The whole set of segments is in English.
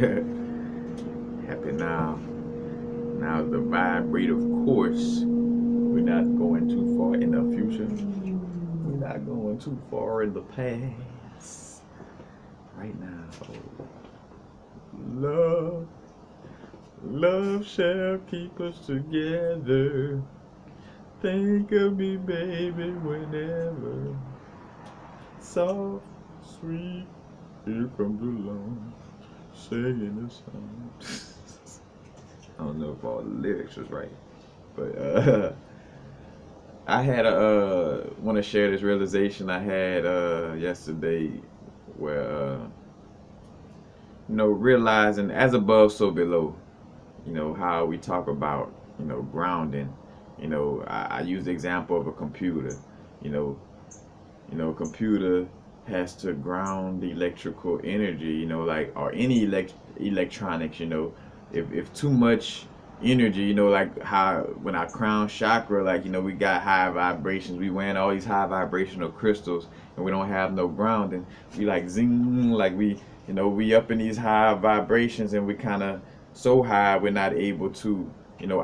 Happy now. Now the vibrate, of course. We're not going too far in the future. We're not going too far in the past. Right now. Love, love shall keep us together. Think of me, baby, whenever. Soft, sweet, here comes along, singing a song. I don't know if all the lyrics was right, but I had a want to share this realization I had yesterday, where realizing as above, so below. How we talk about grounding. I use the example of a computer. You know, a computer has to ground the electrical energy, like, or any electronics, if too much energy, like how when our crown chakra, like, we got high vibrations, we wearing all these high vibrational crystals, and we don't have no grounding. We like zing, like we up in these high vibrations, and we kind of so high we're not able to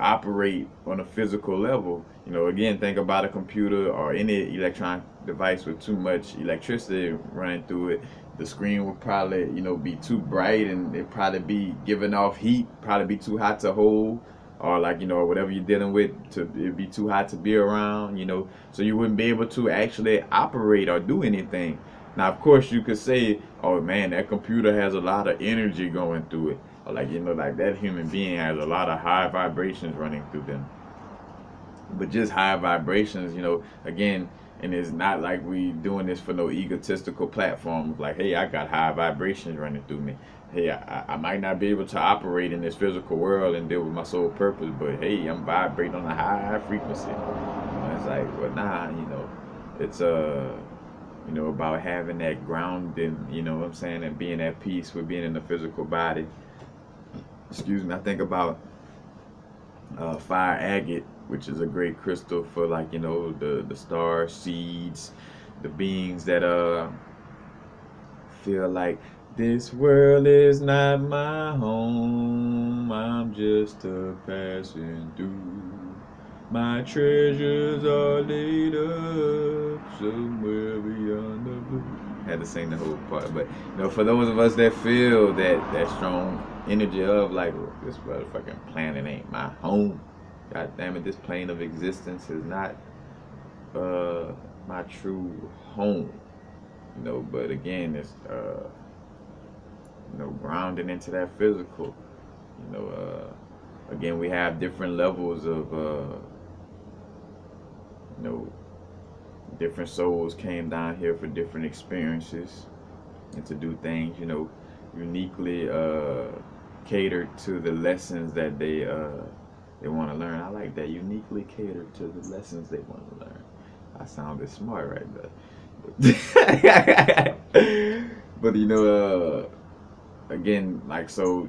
operate on a physical level. Again, think about a computer or any electronic device with too much electricity running through it. The screen would probably, be too bright, and it probably be giving off heat, probably be too hot to hold, or like, whatever you're dealing with, it'd be too hot to be around, so you wouldn't be able to actually operate or do anything. Now, of course, you could say, oh man, that computer has a lot of energy going through it. Or like, like that human being has a lot of high vibrations running through them. But just high vibrations, again, and it's not like we doing this for no egotistical platform. Like, hey, I got high vibrations running through me. Hey, I might not be able to operate in this physical world and deal with my soul purpose, but hey, I'm vibrating on a high frequency. It's like, well, nah, it's about having that grounding, what I'm saying, and being at peace with being in the physical body. Excuse me. I think about fire agate, which is a great crystal for, like, the star seeds, the beings that feel like this world is not my home, I'm just a passing through, my treasures are laid up somewhere beyond the blue. Had to sing the whole part, but for those of us that feel that strong energy of, like, this motherfucking planet ain't my home. God damn it, this plane of existence is not my true home. But again, it's grounding into that physical. Again, we have different levels of different souls came down here for different experiences and to do things, uniquely catered to the lessons that they want to learn. I like that, uniquely catered to the lessons they want to learn. I sounded smart right there. But again, like, so,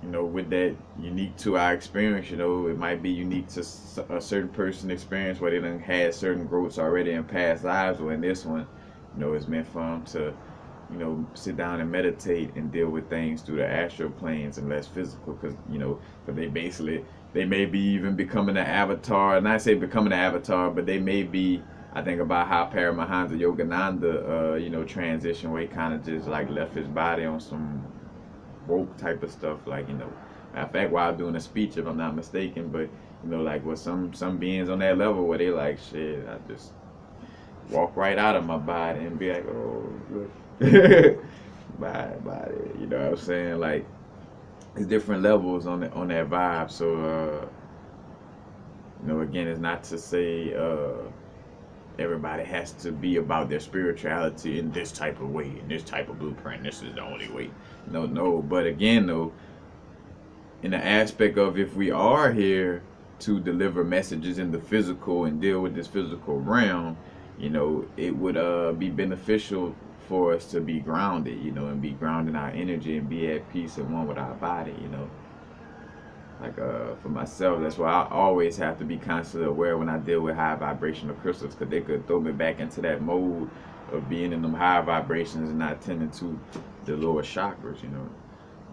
with that unique to our experience, it might be unique to a certain person experience where they done had certain growths already in past lives, or in this one, it's meant for them to, sit down and meditate and deal with things through the astral planes and less physical, because, they may be even becoming an avatar. Not say becoming an avatar, but they may be, I think about how Paramahansa Yogananda, transition, where he kind of just like left his body on some woke type of stuff, like, matter of fact, while doing a speech, if I'm not mistaken. But like with some beings on that level where they like, shit, I just walk right out of my body and be like, oh, good. Bye, body. You know what I'm saying? Like, it's different levels on that vibe. So again, it's not to say everybody has to be about their spirituality in this type of way, in this type of blueprint. This is the only way. No. But again, though, in the aspect of, if we are here to deliver messages in the physical and deal with this physical realm, it would be beneficial for us to be grounded, and be grounding our energy and be at peace and one with our body, Like, for myself, that's why I always have to be constantly aware when I deal with high vibrational crystals, because they could throw me back into that mode of being in them high vibrations and not tending to the lower chakras,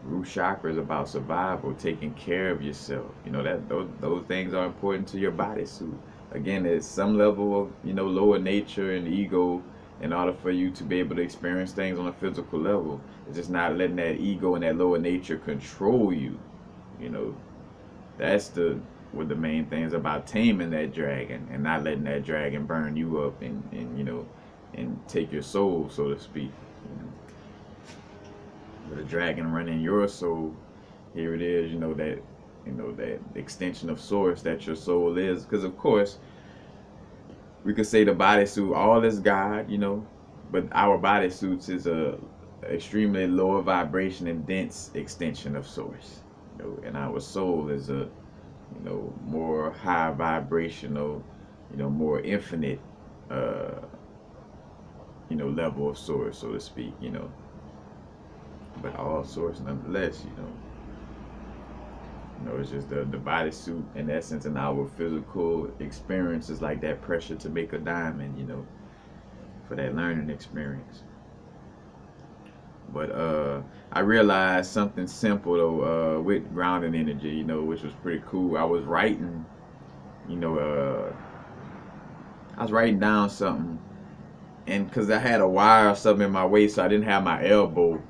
Root chakra is about survival, taking care of yourself. You know that those things are important to your bodysuit. Again, there's some level of lower nature and ego in order for you to be able to experience things on a physical level. It's just not letting that ego and that lower nature control you. You know, that's the main things about taming that dragon and not letting that dragon burn you up and take your soul, so to speak. But a dragon running your soul, here it is, that extension of source that your soul is. Because of course, we could say the bodysuit, all is God, but our bodysuits is a extremely lower vibration and dense extension of source. And our soul is a more high vibrational, more infinite, level of source, so to speak. But all source nonetheless. It's just the bodysuit in essence, and our physical experience is like that pressure to make a diamond, for that learning experience. But I realized something simple though, with grounding energy, which was pretty cool. I was writing, I was writing down something, and because I had a wire or something in my waist, so I didn't have my elbow,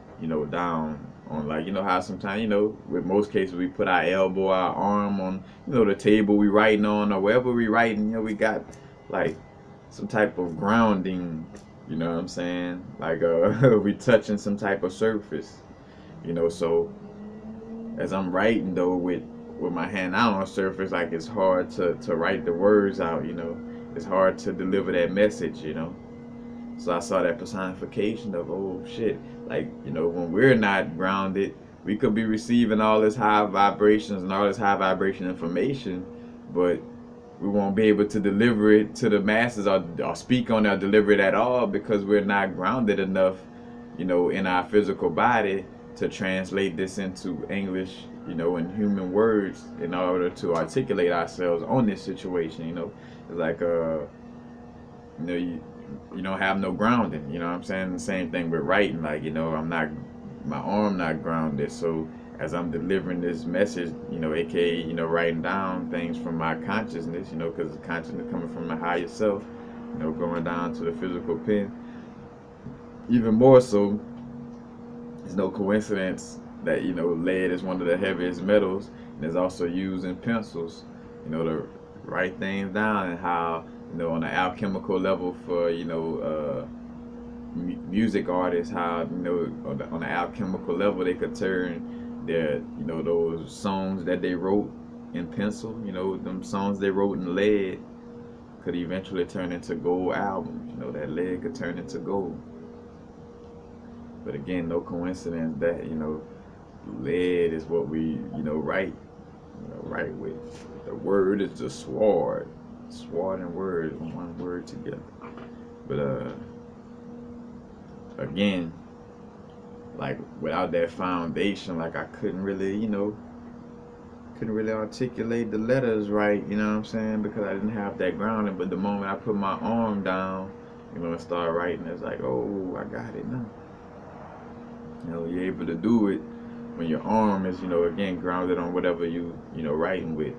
down on, like, how sometimes, with most cases we put our elbow, our arm on, the table we writing on, or wherever we writing, we got like some type of grounding, you know what I'm saying? Like we touching some type of surface, so as I'm writing though with my hand out on a surface, like it's hard to write the words out, it's hard to deliver that message, So I saw that personification of, oh shit, like, when we're not grounded, we could be receiving all this high vibrations and all this high vibration information, but we won't be able to deliver it to the masses, or speak on it or deliver it at all, because we're not grounded enough, in our physical body to translate this into English, in human words, in order to articulate ourselves on this situation. It's like you don't have no grounding, what I'm saying? The same thing with writing, like, my arm not grounded, so as I'm delivering this message, aka, writing down things from my consciousness, because consciousness coming from the higher self, going down to the physical pen. Even more so, it's no coincidence that, lead is one of the heaviest metals, and is also used in pencils, to write things down, and how, on an alchemical level for, music artists, how, on an alchemical level they could turn their, those songs that they wrote in pencil, them songs they wrote in lead could eventually turn into gold albums. That lead could turn into gold. But again, no coincidence that, lead is what we, write, write with. The word is the sword. Sword and word, one word together. But again, like, without that foundation, like, I couldn't really articulate the letters right, you know what I'm saying? Because I didn't have that grounding. But the moment I put my arm down, and start writing, it's like, oh, I got it now. You're able to do it when your arm is, again, grounded on whatever you, writing with.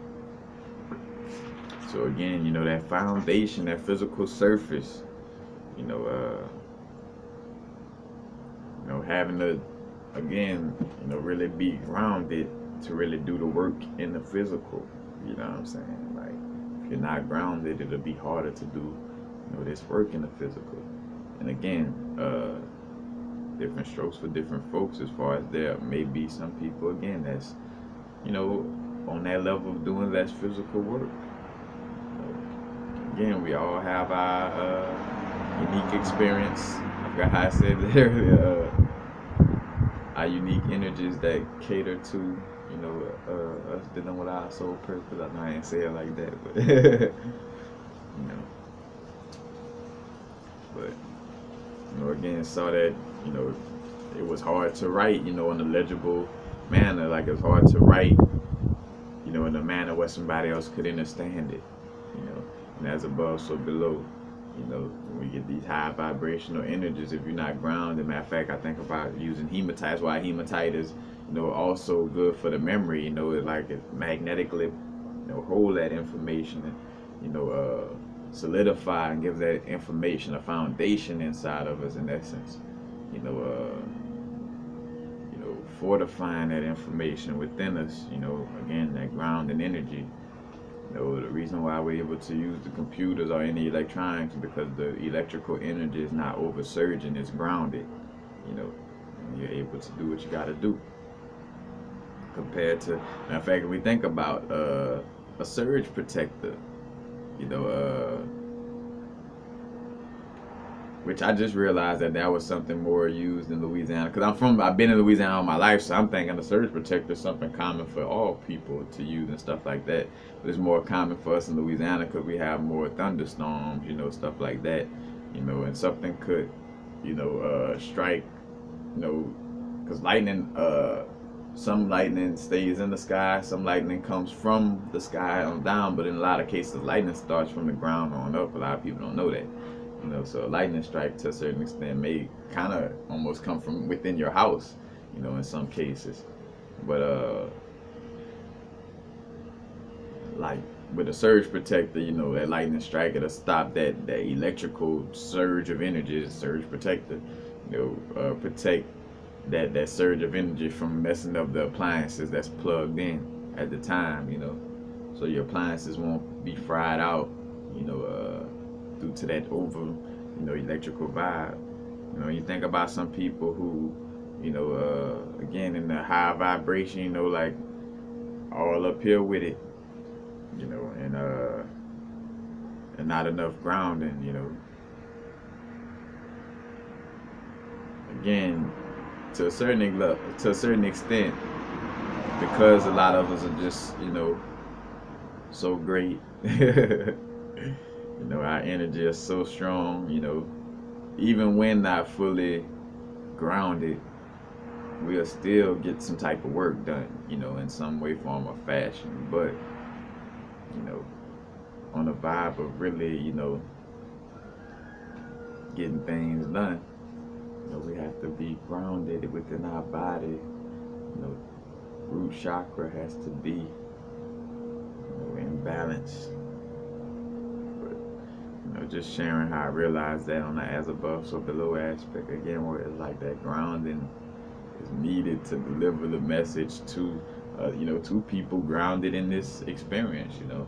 So again, that foundation, that physical surface, having to, again, really be grounded to really do the work in the physical. You know what I'm saying? Like, if you're not grounded, it'll be harder to do, this work in the physical. And again, different strokes for different folks, as far as there may be some people, again, that's, on that level of doing less physical work. Again, we all have our unique experience. I forgot how I said it earlier. Our unique energies that cater to, us dealing with our soul purpose. I know I ain't say it like that, but but again, saw that, it was hard to write, in a legible manner. Like, it's hard to write, in a manner where somebody else could understand it, and as above, so below. When we get these high vibrational energies, if you're not grounded, matter of fact, I think about using hematite. That's why hematite is, Also good for the memory. It magnetically, hold that information and, solidify and give that information a foundation inside of us in essence. You know, fortifying that information within us. Again, that grounding energy. The reason why we're able to use the computers or any electronics is because the electrical energy is not oversurging, it's grounded. You know, and you're able to do what you got to do. Compared to, matter of fact, if we think about a surge protector, you know, which I just realized that was something more used in Louisiana. Because I've been in Louisiana all my life, so I'm thinking a surge protector is something common for all people to use and stuff like that. But it's more common for us in Louisiana because we have more thunderstorms, stuff like that. And something could, strike, because lightning, some lightning stays in the sky, some lightning comes from the sky on down, but in a lot of cases, lightning starts from the ground on up. A lot of people don't know that. So a lightning strike to a certain extent may kind of almost come from within your house, in some cases. But like with a surge protector, that lightning strike, it'll stop that electrical surge of energy. Surge protector, protect that surge of energy from messing up the appliances that's plugged in at the time, so your appliances won't be fried out, due to that over, electrical vibe. You think about some people who, again, in the high vibration, like all up here with it, and not enough grounding, Again, to a certain extent, because a lot of us are just, so great. Our energy is so strong, even when not fully grounded, we'll still get some type of work done, in some way, form, or fashion. But, on a vibe of really, getting things done, we have to be grounded within our body. Root chakra has to be, in balance. Just sharing how I realized that on the as above, so below aspect, again, where it's like that grounding is needed to deliver the message to, to people grounded in this experience, so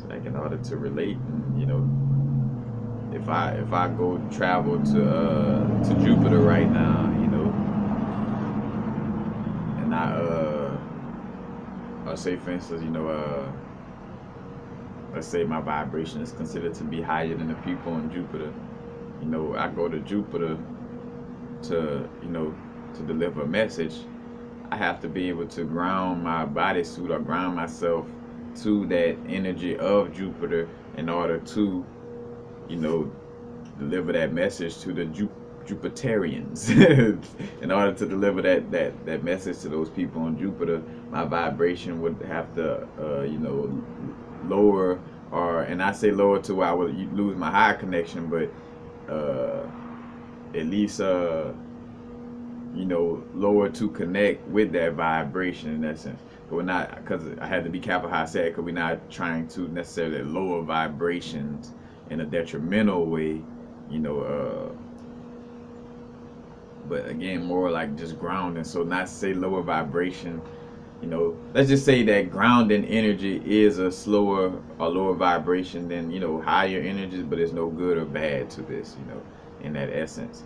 like in order to relate, and, if I go travel to Jupiter right now, and I'll say, for instance, let's say my vibration is considered to be higher than the people on Jupiter. I go to Jupiter to, to deliver a message. I have to be able to ground my bodysuit or ground myself to that energy of Jupiter in order to, deliver that message to the Jupiterians. In order to deliver that message to those people on Jupiter, my vibration would have to, lower, and I say lower to where I would lose my high connection, but at least lower to connect with that vibration in that sense. But we're not, because I had to be careful how I said it, because we're not trying to necessarily lower vibrations in a detrimental way, but again, more like just grounding. So not to say lower vibration, let's just say that grounding energy is a slower or lower vibration than, higher energies, but it's no good or bad to this, in that essence.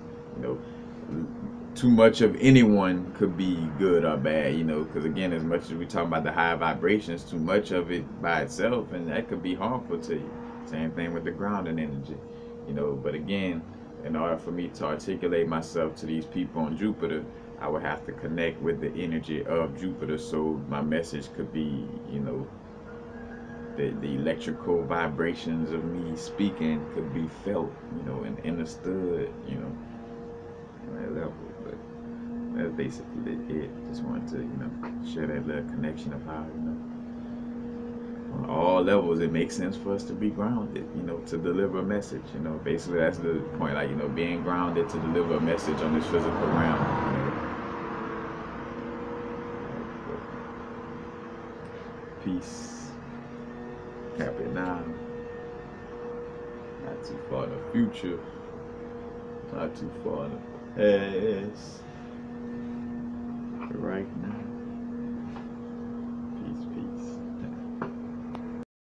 Too much of anyone could be good or bad, because again, as much as we talk about the high vibrations, too much of it by itself, and that could be harmful to you. Same thing with the grounding energy, but again, in order for me to articulate myself to these people on Jupiter, I would have to connect with the energy of Jupiter, so my message could be, the electrical vibrations of me speaking could be felt, and understood, on that level. But that's basically it. Just wanted to, share that little connection of how, on all levels, it makes sense for us to be grounded, to deliver a message. Basically that's the point, like, being grounded to deliver a message on this physical realm. peace. Happy now. Not too far in the future. Not too far in the past.